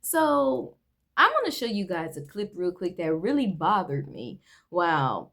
So I want to show you guys a clip real quick that really bothered me while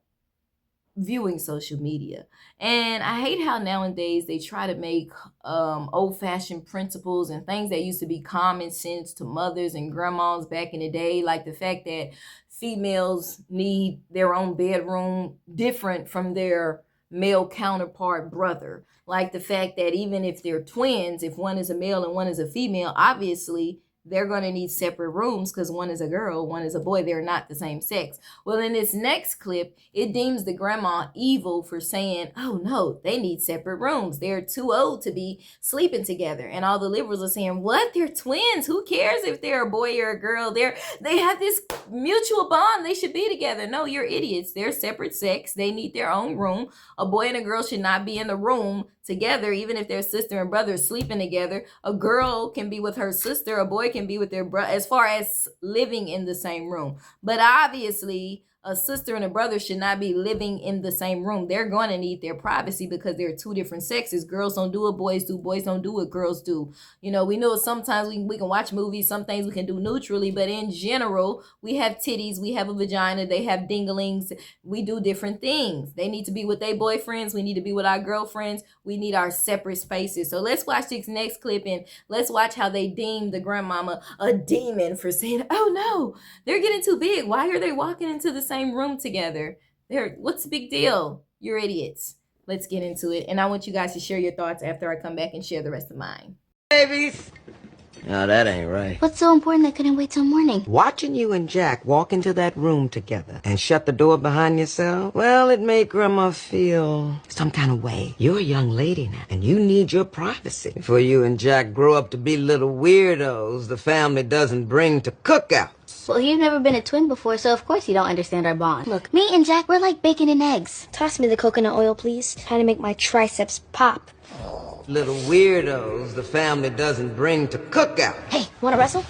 viewing social media. And I hate how nowadays they try to make old-fashioned principles and things that used to be common sense to mothers and grandmas back in the day, like the fact that females need their own bedroom different from their male counterpart brother. Like the fact that even if they're twins, if one is a male and one is a female, obviously they're going to need separate rooms because one is a girl, one is a boy. They're not the same sex. Well, in this next clip, it deems the grandma evil for saying, oh no, they need separate rooms. They're too old to be sleeping together. And all the liberals are saying, what? They're twins. Who cares if they're a boy or a girl? They have this mutual bond. They should be together. No, you're idiots. They're separate sex. They need their own room. A boy and a girl should not be in the room together, even if their sister and brother sleeping together. A girl can be with her sister, a boy can be with their brother, as far as living in the same room. But obviously, a sister and a brother should not be living in the same room. They're going to need their privacy because they're two different sexes. Girls don't do what boys do. Boys don't do what girls do. You know, we know sometimes we can watch movies. Some things we can do neutrally. But in general, we have titties. We have a vagina. They have dinglings. We do different things. They need to be with their boyfriends. We need to be with our girlfriends. We need our separate spaces. So let's watch this next clip and let's watch how they deem the grandmama a demon for saying, oh no, they're getting too big. Why are they walking into the same room together? What's the big deal? You're idiots. Let's get into it. And I want you guys to share your thoughts after I come back and share the rest of mine. Babies. No, that ain't right. What's so important I couldn't wait till morning? Watching you and Jack walk into that room together and shut the door behind yourself, well, it made Grandma feel some kind of way. You're a young lady now, and you need your privacy. Before you and Jack grow up to be little weirdos the family doesn't bring to cookouts. Well, you've never been a twin before, so of course you don't understand our bond. Look, me and Jack, we're like bacon and eggs. Toss me the coconut oil, please. Trying to make my triceps pop. Little weirdos the family doesn't bring to cookouts. Hey, wanna wrestle?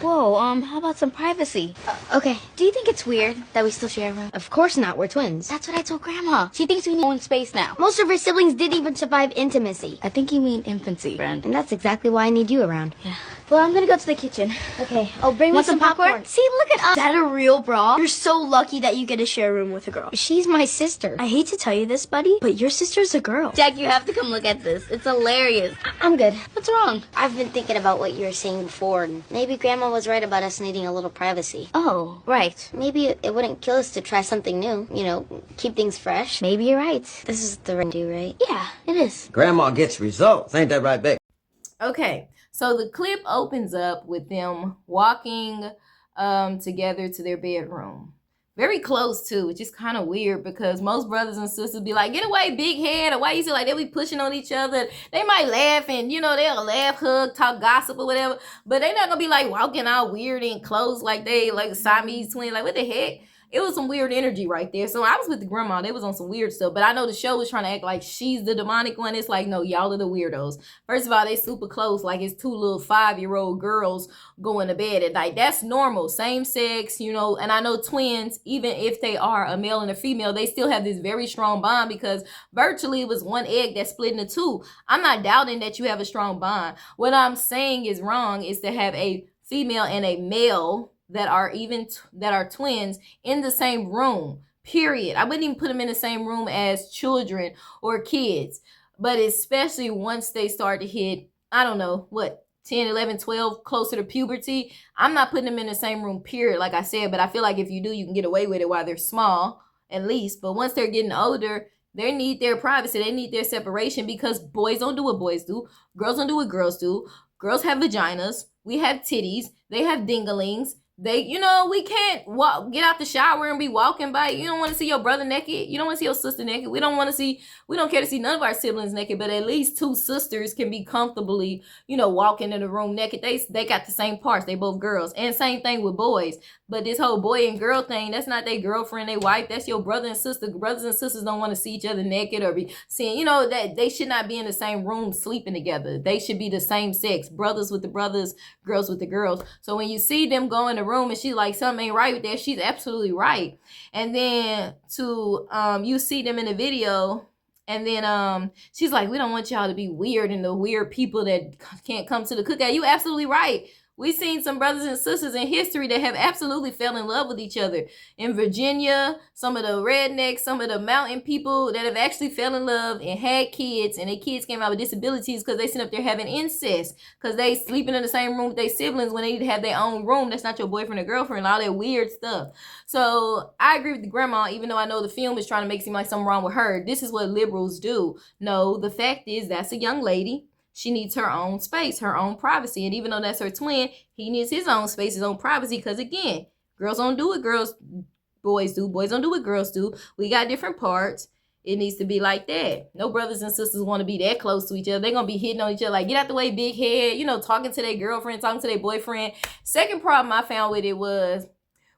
Whoa, how about some privacy? Okay, do you think it's weird that we still share a room? Of course not, we're twins. That's what I told Grandma. She thinks we need our own space now. Most of her siblings didn't even survive intimacy. I think you mean infancy, friend. And that's exactly why I need you around. Yeah. Well, I'm gonna go to the kitchen. Okay. Oh, bring me some popcorn. See, look at us. Is that a real bra? You're so lucky that you get to share a room with a girl. She's my sister. I hate to tell you this, buddy, but your sister's a girl. Jack, you have to come look at this. It's hilarious. I'm good. What's wrong? I've been thinking about what you were saying before, and maybe Grandma was right about us needing a little privacy. Oh, right. Maybe it wouldn't kill us to try something new. You know, keep things fresh. Maybe you're right. This is the right do, right? Yeah, it is. Grandma gets results. Ain't that right, babe? Okay, so the clip opens up with them walking together to their bedroom. Very close too, which is kind of weird because most brothers and sisters be like, get away, big head, or why you say like they'll be pushing on each other. They might laugh and, you know, they'll laugh, hug, talk gossip or whatever, but they're not gonna be like walking out weird and close like they like Siamese twin. Like, what the heck? It was some weird energy right there. So I was with the grandma. They was on some weird stuff. But I know the show was trying to act like she's the demonic one. It's like, no, y'all are the weirdos. First of all, they super close. Like it's two little 5-year-old girls going to bed at night. That's normal. Same sex, you know. And I know twins, even if they are a male and a female, they still have this very strong bond because virtually it was one egg that split into two. I'm not doubting that you have a strong bond. What I'm saying is wrong is to have a female and a male that are twins in the same room, period. I wouldn't even put them in the same room as children or kids, but especially once they start to hit, I don't know, what, 10, 11, 12, closer to puberty, I'm not putting them in the same room, period, like I said, but I feel like if you do, you can get away with it while they're small, at least, but once they're getting older, they need their privacy, they need their separation because boys don't do what boys do, girls don't do what girls do, girls have vaginas, we have titties, they have dinglings. They, you know, we can't get out the shower and be walking by. You don't want to see your brother naked. You don't want to see your sister naked. We don't care to see none of our siblings naked, but at least two sisters can be comfortably, you know, walking in the room naked. They got the same parts. They both girls. And same thing with boys. But this whole boy and girl thing, that's not their girlfriend, their wife. That's your brother and sister. Brothers and sisters don't want to see each other naked or be seeing, you know, that they should not be in the same room sleeping together. They should be the same sex. Brothers with the brothers, girls with the girls. So when you see them go in the room and she's like, something ain't right with that, she's absolutely right. And then you see them in the video and then she's like, we don't want y'all to be weird and the weird people that can't come to the cookout. You absolutely right. We've seen some brothers and sisters in history that have absolutely fell in love with each other. In Virginia, some of the rednecks, some of the mountain people that have actually fell in love and had kids, and their kids came out with disabilities because they sit up there having incest, because they sleeping in the same room with their siblings when they need to have their own room. That's not your boyfriend or girlfriend, all that weird stuff. So I agree with the grandma, even though I know the film is trying to make it seem like something wrong with her. This is what liberals do. No, the fact is that's a young lady. She needs her own space, her own privacy. And even though that's her twin, he needs his own space, his own privacy. Because again, girls don't do what boys do. Boys don't do what girls do. We got different parts. It needs to be like that. No brothers and sisters want to be that close to each other. They're going to be hitting on each other like, get out the way, big head. You know, talking to their girlfriend, talking to their boyfriend. Second problem I found with it was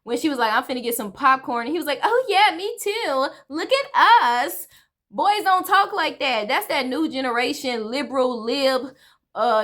when she was like, I'm finna get some popcorn. And he was like, oh yeah, me too. Look at us. Boys don't talk like that. That's that new generation liberal lib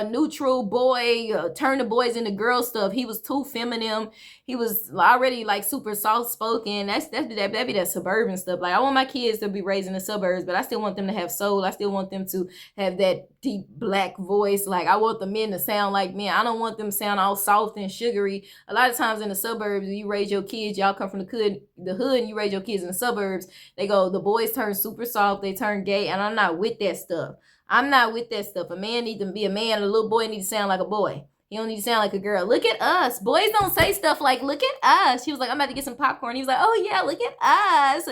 neutral boy, turn the boys into girls stuff. He was too feminine. He was already like super soft spoken. That'd be that suburban stuff. Like I want my kids to be raised in the suburbs, but I still want them to have soul. I still want them to have that deep black voice. Like I want the men to sound like men. I don't want them to sound all soft and sugary. A lot of times in the suburbs, you raise your kids, y'all come from the hood and you raise your kids in the suburbs. They go, the boys turn super soft, they turn gay, and I'm not with that stuff. I'm not with that stuff. A man needs to be a man. A little boy needs to sound like a boy. He don't need to sound like a girl. Look at us. Boys don't say stuff like, look at us. He was like, I'm about to get some popcorn. He was like, oh yeah, look at us.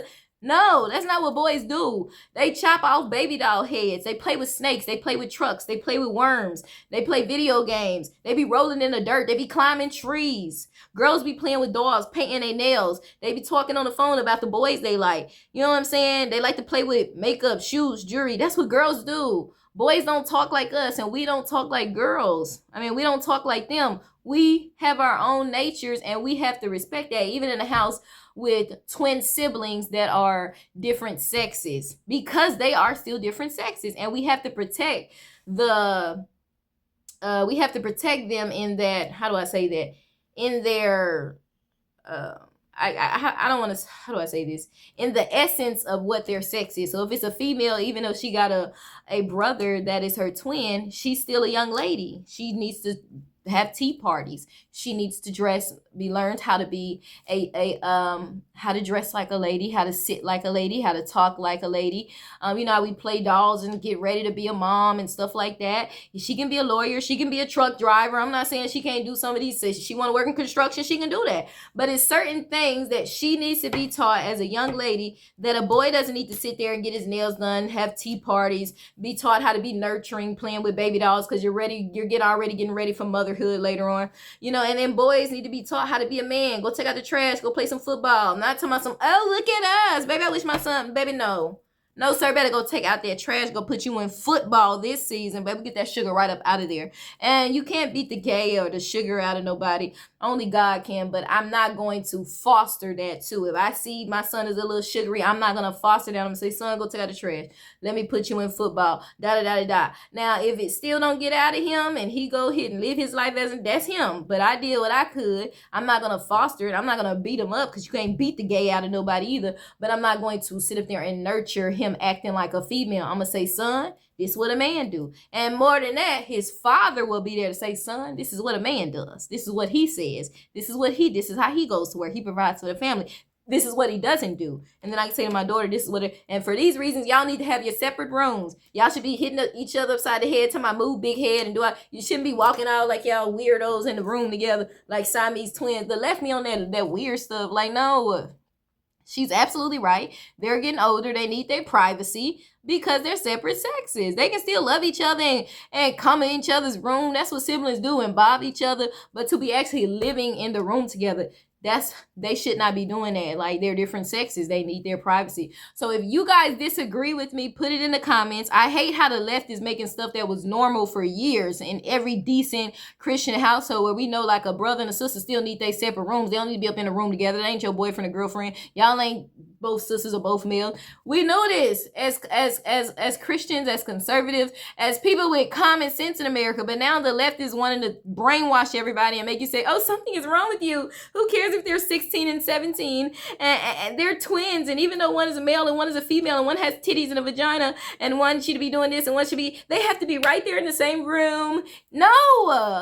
No, that's not what boys do. They chop off baby doll heads. They play with snakes. They play with trucks. They play with worms. They play video games. They be rolling in the dirt. They be climbing trees. Girls be playing with dolls, painting their nails. They be talking on the phone about the boys they like. You know what I'm saying? They like to play with makeup, shoes, jewelry. That's what girls do. Boys don't talk like us, and we don't talk like girls. I mean, we don't talk like them. We have our own natures, and we have to respect that, even in a house with twin siblings that are different sexes, because they are still different sexes, and we have to protect them in that, how do I say that, in their I don't want to, how do I say this, in the essence of what their sex is. So if it's a female, even though she got a brother that is her twin, she's still a young lady. She needs to have tea parties. She needs to be learned how to be how to dress like a lady, how to sit like a lady, how to talk like a lady. You know how we play dolls and get ready to be a mom and stuff like that. She can be a lawyer. She can be a truck driver. I'm not saying she can't do some of these. If she want to work in construction, she can do that. But it's certain things that she needs to be taught as a young lady that a boy doesn't need to sit there and get his nails done, have tea parties, be taught how to be nurturing, playing with baby dolls because you're already getting ready for motherhood later on. You know, and then boys need to be taught how to be a man. Go take out the trash, go play some football. I'm not talking about some, oh, look at us. Baby, I wish my son, baby, no. No, sir, better go take out that trash, go put you in football this season, baby. Get that sugar right up out of there. And you can't beat the gay or the sugar out of nobody. Only God can, but I'm not going to foster that too. If I see my son is a little sugary, I'm not going to foster that. I'm going to say, son, go take out the trash. Let me put you in football. Da-da-da-da-da. Now, if it still don't get out of him and he go ahead and live his life that's him. But I did what I could. I'm not going to foster it. I'm not going to beat him up because you can't beat the gay out of nobody either. But I'm not going to sit up there and nurture him acting like a female. I'm gonna say, son, this is what a man do. And more than that, his father will be there to say, son, this is what a man does. This is what he says. This is how he goes to work. He provides for the family. This is what he doesn't do. And then I can say to my daughter, this is what and for these reasons, y'all need to have your separate rooms. Y'all should be hitting each other upside the head till my move big head and you shouldn't be walking out like y'all weirdos in the room together like Siamese twins. But left me on that weird stuff. Like, no. She's absolutely right. They're getting older. They need their privacy because they're separate sexes. They can still love each other and come in each other's room. That's what siblings do and bob each other. But to be actually living in the room together, they should not be doing that. Like, they're different sexes. They need their privacy. So if you guys disagree with me, put it in the comments. I hate how the left is making stuff that was normal for years in every decent Christian household where we know like a brother and a sister still need their separate rooms. They don't need to be up in a room together. They ain't your boyfriend or girlfriend. Y'all ain't both sisters or both males. We know this as Christians, as conservatives, as people with common sense in America. But now the left is wanting to brainwash everybody and make you say, oh, something is wrong with you. Who cares if they're 16 and 17 and they're twins? And even though one is a male and one is a female and one has titties and a vagina and one should be doing this and one should be, they have to be right there in the same room. No,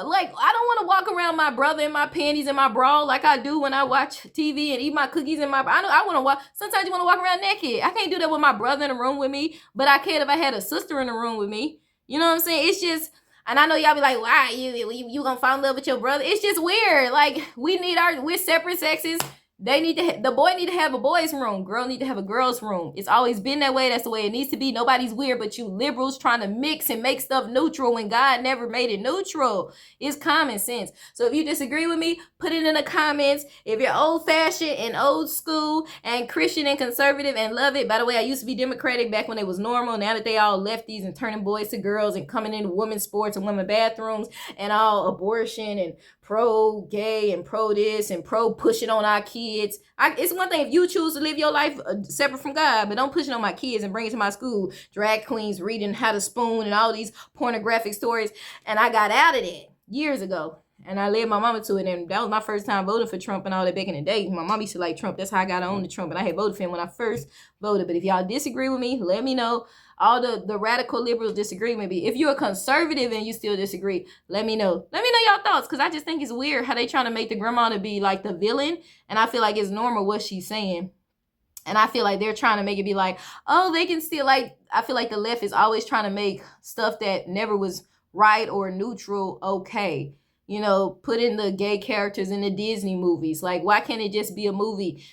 like, I don't want to walk around around my brother in my panties and my bra like I do when I watch TV and eat my cookies in my. I want to walk. Sometimes you want to walk around naked. I can't do that with my brother in the room with me, but I can if I had a sister in the room with me. You know what I'm saying? It's just. And I know y'all be like, why you gonna fall in love with your brother? It's just weird. Like we're separate sexes. The boy need to have a boy's room. Girl need to have a girl's room. It's always been that way. That's the way it needs to be. Nobody's weird, but you liberals trying to mix and make stuff neutral when God never made it neutral. It's common sense. So if you disagree with me, put it in the comments. If you're old fashioned and old school and Christian and conservative and love it. By the way, I used to be Democratic back when it was normal. Now that they all lefties and turning boys to girls and coming into women's sports and women's bathrooms and all abortion and pro-gay and pro-this and pro-pushing on our kids. It's one thing if you choose to live your life separate from God, but don't push it on my kids and bring it to my school. Drag queens reading how to spoon and all these pornographic stories. And I got out of that years ago. And I led my mama to it. And that was my first time voting for Trump and all that back in the day. My mom used to like Trump. That's how I got on to Trump. And I had voted for him when I first voted. But if y'all disagree with me, let me know. All the radical liberals disagree with me. If you're a conservative and you still disagree, let me know. Let me know y'all thoughts, because I just think it's weird how they trying to make the grandma to be like the villain. And I feel like it's normal what she's saying. And I feel like they're trying to make it be like, oh, they can still like, I feel like the left is always trying to make stuff that never was right or neutral okay. You know, put in the gay characters in the Disney movies. Like, why can't it just be a movie?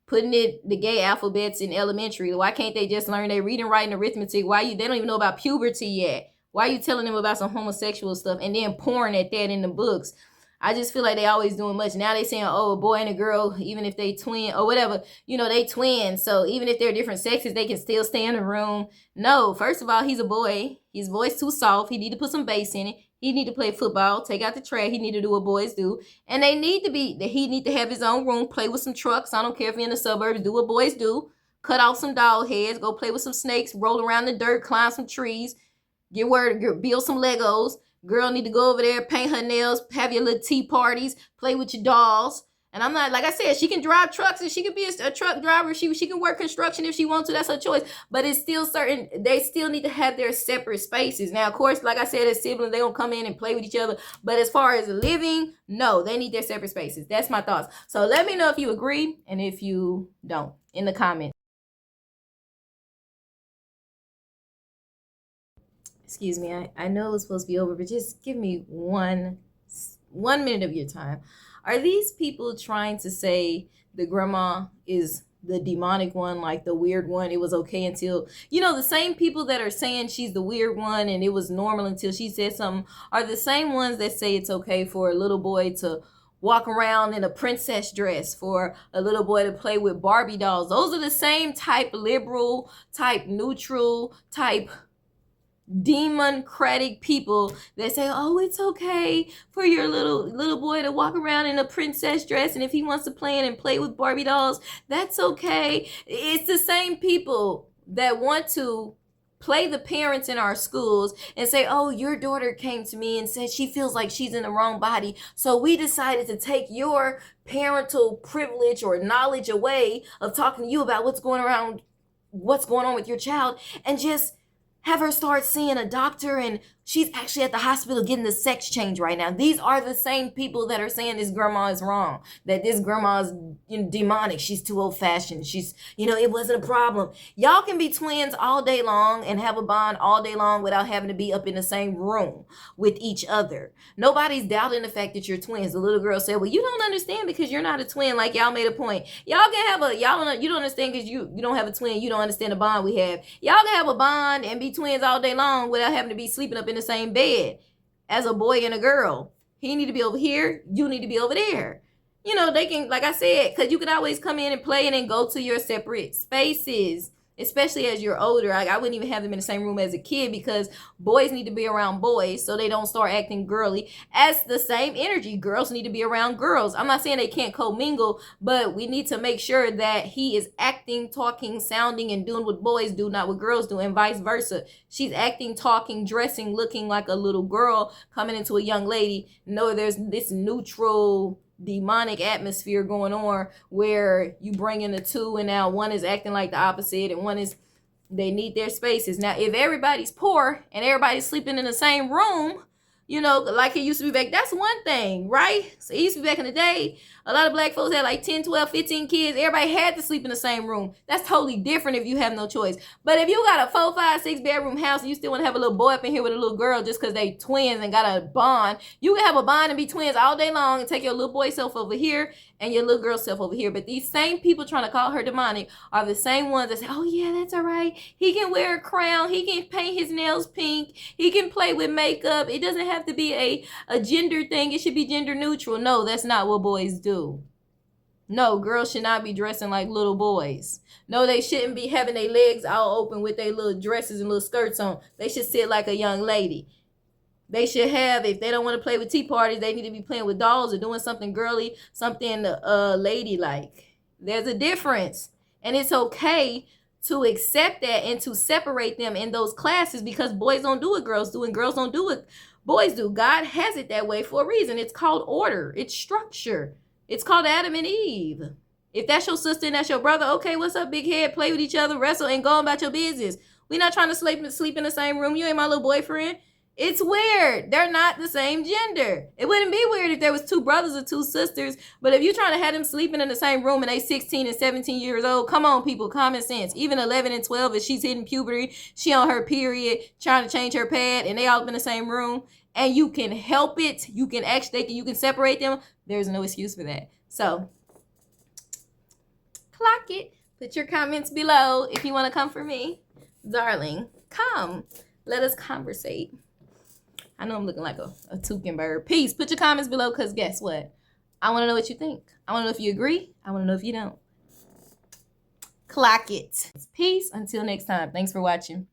Putting the gay alphabets in elementary. Why can't they just learn their reading, writing, arithmetic? They don't even know about puberty yet. Why are you telling them about some homosexual stuff and then pouring at that in the books? I just feel like they always doing much. Now they saying, oh, a boy and a girl, even if they twin or whatever, they twins. So even if they're different sexes, they can still stay in the room. No, first of all, he's a boy. His voice too soft. He need to put some bass in it. He need to play football, take out the trash. He need to do what boys do. And he need to have his own room, play with some trucks. I don't care if you're in the suburbs, do what boys do. Cut off some doll heads, go play with some snakes, roll around the dirt, climb some trees, build some Legos. Girl need to go over there, paint her nails, have your little tea parties, play with your dolls. And I'm not, like I said, she can drive trucks and she can be a truck driver. She can work construction if she wants to. That's her choice. But it's still they still need to have their separate spaces. Now, of course, like I said, as siblings, they don't come in and play with each other. But as far as living, no, they need their separate spaces. That's my thoughts. So let me know if you agree and if you don't in the comments. Excuse me, I know it's supposed to be over, but just give me 1 minute of your time. Are these people trying to say the grandma is the demonic one, like the weird one? It was okay until, the same people that are saying she's the weird one and it was normal until she said something are the same ones that say it's okay for a little boy to walk around in a princess dress, for a little boy to play with Barbie dolls. Those are the same type liberal, type neutral, type democratic people that say, oh, it's okay for your little boy to walk around in a princess dress, and if he wants to play with Barbie dolls, that's okay. It's the same people that want to play the parents in our schools and say, oh, your daughter came to me and said she feels like she's in the wrong body, so we decided to take your parental privilege or knowledge away of talking to you about what's going on with your child, and just have her start seeing a doctor, and she's actually at the hospital getting the sex change right now. These are the same people that are saying this grandma is wrong, that this grandma is demonic. She's too old fashioned. She's, it wasn't a problem. Y'all can be twins all day long and have a bond all day long without having to be up in the same room with each other. Nobody's doubting the fact that you're twins. The little girl said, well, you don't understand because you're not a twin. Like y'all made a point. Y'all can have you don't understand because you don't have a twin. You don't understand the bond we have. Y'all can have a bond and be twins all day long without having to be sleeping up in the same bed as a boy and a girl. He need to be over here. You need to be over there. They can, like I said, because you can always come in and play and then go to your separate spaces, especially as you're older. I wouldn't even have them in the same room as a kid, because boys need to be around boys so they don't start acting girly. As the same energy, girls need to be around girls. I'm not saying they can't commingle, but we need to make sure that he is acting, talking, sounding, and doing what boys do, not what girls do, and vice versa. She's acting, talking, dressing, looking like a little girl, coming into a young lady. No, there's this neutral demonic atmosphere going on where you bring in the two, and now one is acting like the opposite, and one is, they need their spaces. Now, if everybody's poor and everybody's sleeping in the same room, you know, like it used to be back. That's one thing, right? So it used to be back in the day. A lot of black folks had like 10, 12, 15 kids. Everybody had to sleep in the same room. That's totally different if you have no choice. But if you got a 4, 5, 6 bedroom house and you still want to have a little boy up in here with a little girl just because they twins and got a bond, you can have a bond and be twins all day long and take your little boy self over here and your little girl self over here. But these same people trying to call her demonic are the same ones that say, oh yeah, that's all right. He can wear a crown. He can paint his nails pink. He can play with makeup. It doesn't have to be a gender thing. It should be gender neutral. No, that's not what boys do. No, girls should not be dressing like little boys. No, they shouldn't be having their legs all open with their little dresses and little skirts on. They should sit like a young lady. They should have, if they don't want to play with tea parties, they need to be playing with dolls or doing something girly, something ladylike. There's a difference. And it's okay to accept that and to separate them in those classes, because boys don't do what girls do and girls don't do what boys do. God has it that way for a reason. It's called order. It's structure. It's called Adam and Eve. If that's your sister and that's your brother, okay, what's up, big head? Play with each other, wrestle, and go about your business. We're not trying to sleep in the same room. You ain't my little boyfriend. It's weird. They're not the same gender. It wouldn't be weird if there was 2 brothers or 2 sisters, but if you're trying to have them sleeping in the same room and they 16 and 17 years old, come on, people, common sense. Even 11 and 12, if she's hitting puberty, she on her period, trying to change her pad, and they all up in the same room, and you can help it, you can actually, you can separate them, there's no excuse for that. So, clock it. Put your comments below if you want to come for me. Darling, come. Let us conversate. I know I'm looking like a toucan bird. Peace. Put your comments below, because guess what? I want to know what you think. I want to know if you agree. I want to know if you don't. Clock it. Peace. Until next time. Thanks for watching.